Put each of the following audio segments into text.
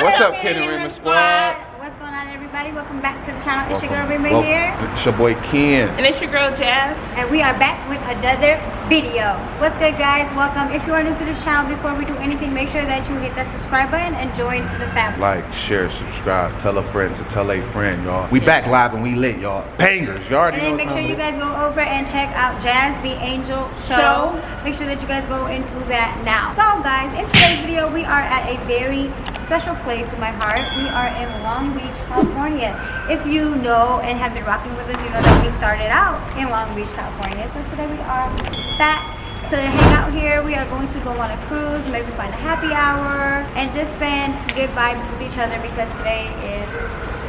What's up, Kid and REMA squad? What's going on, everybody? Welcome back to the channel. It's your girl REMA here. It's your boy Ken. And it's your girl Jazz. And we are back with another video. What's good, guys? Welcome. If you are new to this channel, before we do anything, make sure that you hit that subscribe button and join the family. Like, share, subscribe, tell a friend to tell a friend, y'all. We back live and we lit, y'all. Bangers, you already know. And then make sure you guys go over and check out Jazz the Angel Show. Make sure that you guys go into that now. So, guys, in today's video, we are at a very special place in my heart. We are in Long Beach, California. If you know and have been rocking with us, you know that we started out in Long Beach, California. So today we are back to hang out here. We are going to go on a cruise, maybe find a happy hour, and just spend good vibes with each other because today is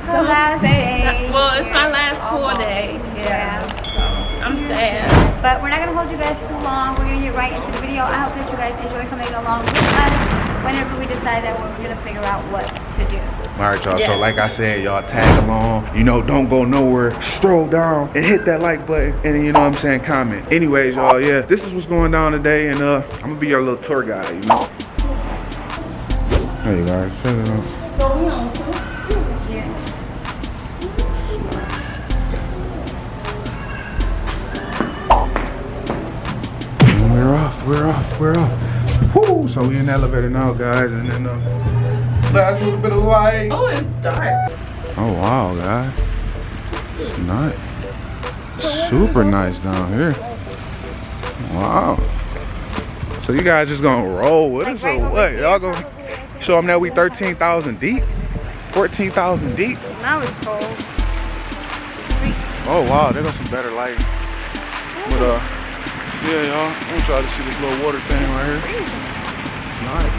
the last day. Well, it's my last full day. Yeah. So I'm sad. But we're not gonna hold you guys too long. We're gonna get right into the video. I hope that you guys enjoy coming along with us whenever we decide that we're gonna figure out what to do. All right, y'all. So like I said, y'all tag along. You know, don't go nowhere. Stroll down and hit that like button, and then, you know what I'm saying, comment. Anyways, y'all, yeah, this is what's going down today, and I'm gonna be your little tour guide, you know. Hey guys, check it out. We're off. Woo! So we in the elevator now, guys, and then last little bit of light. Oh, it's dark. Oh wow, guys, it's nice, super nice down here. Wow. So you guys just gonna roll with us or what? Y'all gonna show them that we 13,000 deep, 14,000 deep? Now it's cold. Oh wow, there goes some better lighting. But yeah, y'all, I'm gonna try to see this little water thing right here. Nice.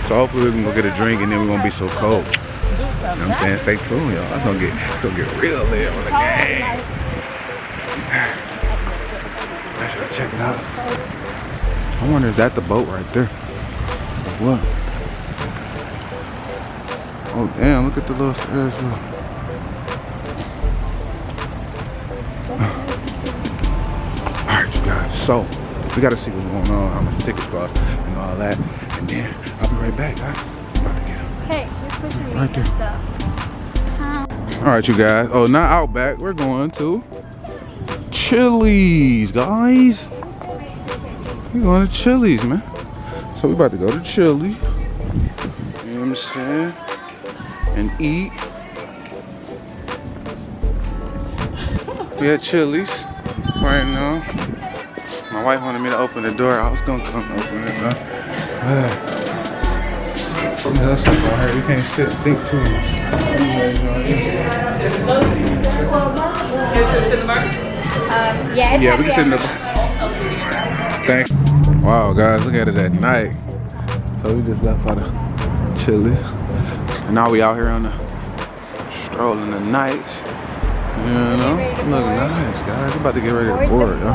So hopefully we can go get a drink and then we're gonna be so cold. You know what I'm saying? Stay tuned, y'all. It's gonna get real lit on the game. Let's check it out. I wonder, is that the boat right there? What? Oh damn, look at the little stairs. Alright, you guys, so we gotta see what's going on, how much tickets cost and all that, and then I'll be right back, guys. I'm about to get them. Hey, you're pushing me. Right there. Alright, you guys. Oh, not Outback. We're going to Chili's, guys. We're going to Chili's, man. So we about to go to Chili. You know what I'm saying? And eat. We at Chili's right now. My wife wanted me to open the door. I was gonna come open it, but that's up right here. You can't sit and think too much. Yeah, we can sit in the bar. Thanks. Wow, guys, look at it at night. So we just left out of Chili's, and now we out here on the stroll in the night. You know, look nice, guys. We're about to get ready to board, yo.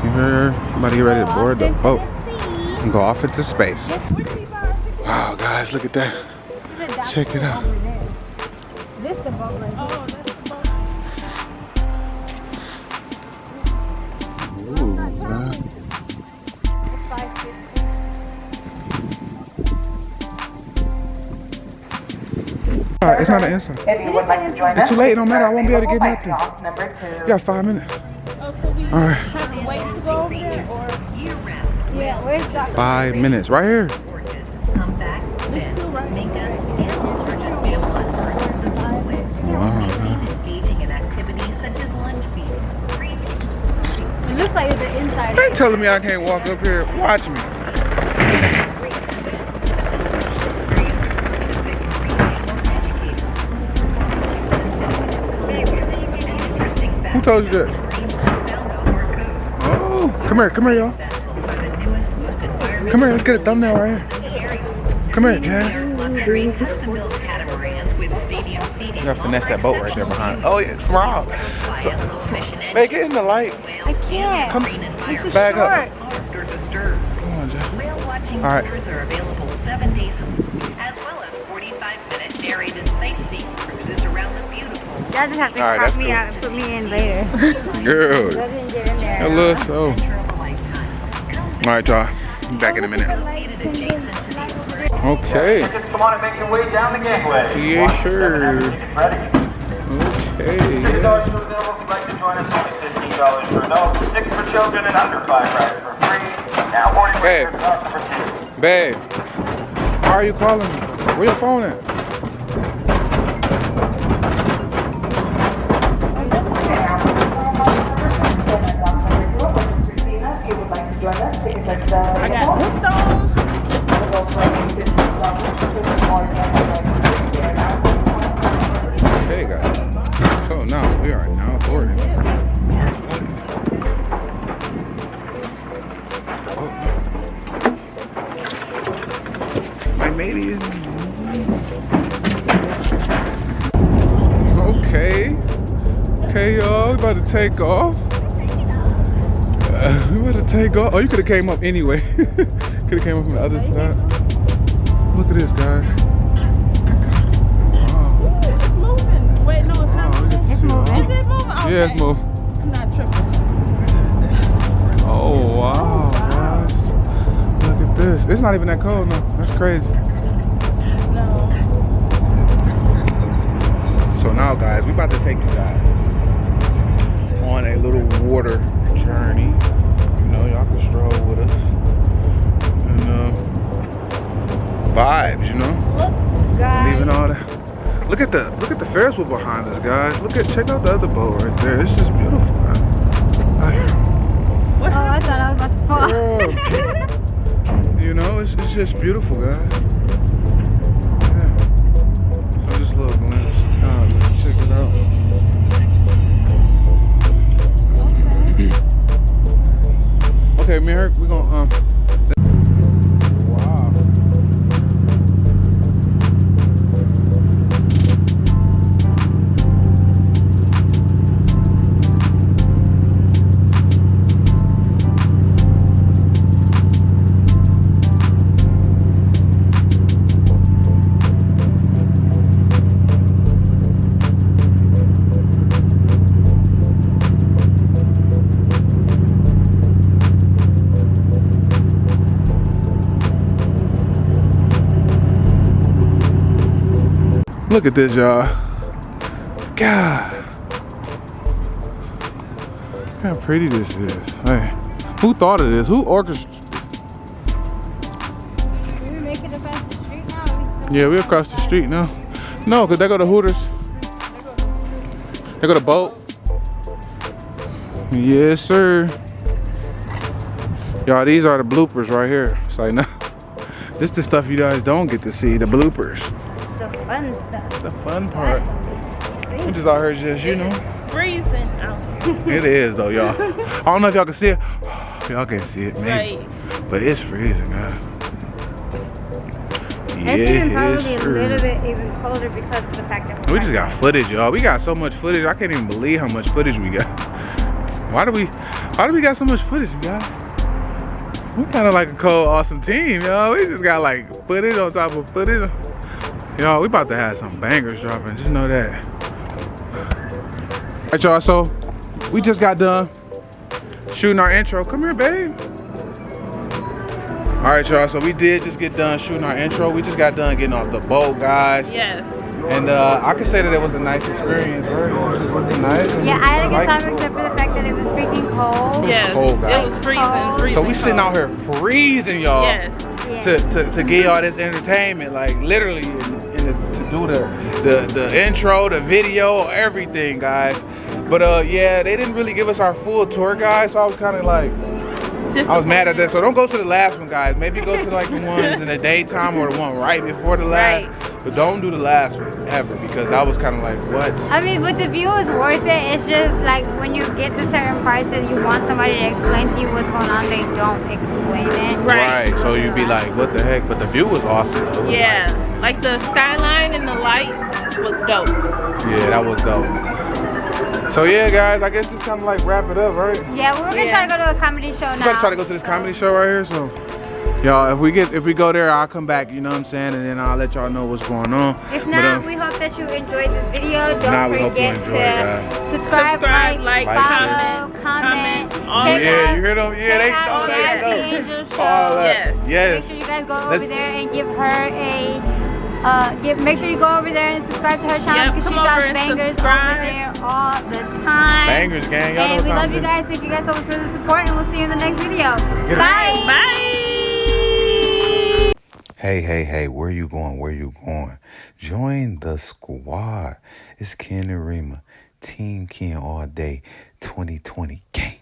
You heard? I'm about to get ready to board the boat and go off into space. Wow, guys, look at that. Check it out. This the boat right here. Ooh, God. Alright, it's not an inside. It's too late, it don't matter. I won't be able to get nothing. You got 5 minutes. Alright. Have to wait to go over there, or Yeah, where's that? 5 minutes, right here. Wow. It looks like it's an inside. They telling me I can't walk up here. Watch me. Who told you that? Oh, come here, y'all. Come here, let's get a thumbnail right here. Come here, Jazz. You gotta finesse that boat right there behind. Oh yeah, it's raw. So, make it in the light. I can't. Come, back up. Come on, Jazz. All right. Are available 7 days a week, as well as 45-minute narrated sightseeing cruises around the beautiful. Y'all just have to All right, crop that's me cool. out and put me in later. Girl. I didn't get in there. Hello, so. All right, y'all. Back in a minute. Located adjacent to the Okay. Tickets, come on and make your way down the gangway. Yeah, sure. Tickets ready. Okay. Tickets are still available. If you'd like to join us, only $15 for adults, 6 for children, and under 5 rides for free. Now, boarding Babe. restrictions number 2. Babe, why are you calling me? Where your phone at? I got hooked on. Hey guys. So now we are now boarding. My matey is. Okay. Okay, y'all. We about to take off. We about to take off. Oh, you could have came up anyway. Could have came up from the other side. Look at this, guys. It's moving. Wait, no, it's not moving. It's moving. Is it moving? Okay. Yeah, it's moving. I'm not tripping. Oh, wow, guys. Look at this. It's not even that cold, no. That's crazy. No. So now, guys, we about to take you guys on a little water journey. You know, y'all can stroll with us. And vibes, you know? Look, guys. Leaving all that. Look at the Ferris wheel behind us, guys. Check out the other boat right there. It's just beautiful, man. Oh, I thought I was about to fall. Girl. You know, it's just beautiful, guys. Yeah. So just a little glimpse. Check it out. Okay, me and her, we gonna wow. Look at this, y'all. God. Look how pretty this is. Hey, who thought of this? Who orchestrated? Did we make it across the street now? Yeah, we're across the street now. No, because they go to Hooters. They go to Boat. Yes, sir. Y'all, these are the bloopers right here. It's like, no. This is the stuff you guys don't get to see, the bloopers. The fun stuff. The fun part. We just out here just, you know. Freezing out. It is though, y'all. I don't know if y'all can see it. Y'all can see it, maybe. Right. But it's freezing, guys. It's even probably a little bit even colder because of the fact that we just got footage, y'all. We got so much footage. I can't even believe how much footage we got. Why do we got so much footage, guys? We kind of like a cold, awesome team, y'all. We just got like footage on top of footage. Y'all, we about to have some bangers dropping. Just know that. All right, y'all. So we just got done shooting our intro. Come here, babe. All right, y'all. So we did just get done shooting our intro. We just got done getting off the boat, guys. Yes. And I can say that it was a nice experience, right? Was it nice? Yeah, I had a good time except for the fact that it was freaking cold. Yes. Cold, guys. It was freezing. So we sitting out here freezing, y'all. Yes. To get y'all this entertainment, like literally, to do the intro, the video, everything, guys. But yeah, they didn't really give us our full tour, guys. So I was kind of like, I was mad at that. So don't go to the last one, guys. Maybe go to like the ones in the daytime or the one right before the last. Right. But don't do the last one ever, because I was kind of like, what? I mean, but the view is worth it. It's just like when you get to certain parts and you want somebody to explain to you what's going on, they don't explain it. Right. So you'd be like, what the heck? But the view was awesome. It was Yeah. nice. Like the skyline and the lights was dope. Yeah, that was dope. So yeah, guys, I guess it's kind of like wrap it up, right? Yeah, we're gonna try to go to a comedy show now. We're gonna try to go to this comedy show right here. So, y'all, if we go there, I'll come back. You know what I'm saying, and then I'll let y'all know what's going on. If not, we hope that you enjoyed this video. Don't we hope you forget enjoyed, to subscribe, like, like, follow, comment. All check Yeah, out, you heard them? Yeah, they check out know Jazz the that. Angel Show. All that. Yes. Yes. Make sure you guys go over Let's- there and give her a make sure you go over there and subscribe to her channel Yep, because she come drops over and bangers subscribe. over there all the time. Bangers, gang. Y'all know And we what love time you it guys. Thank you guys so much for the support, and we'll see you in the next video. Get it. Bye. Bye. Hey, where you going? Where you going? Join the squad. It's Ken and REMA. Team Ken all day. 2020. Gang.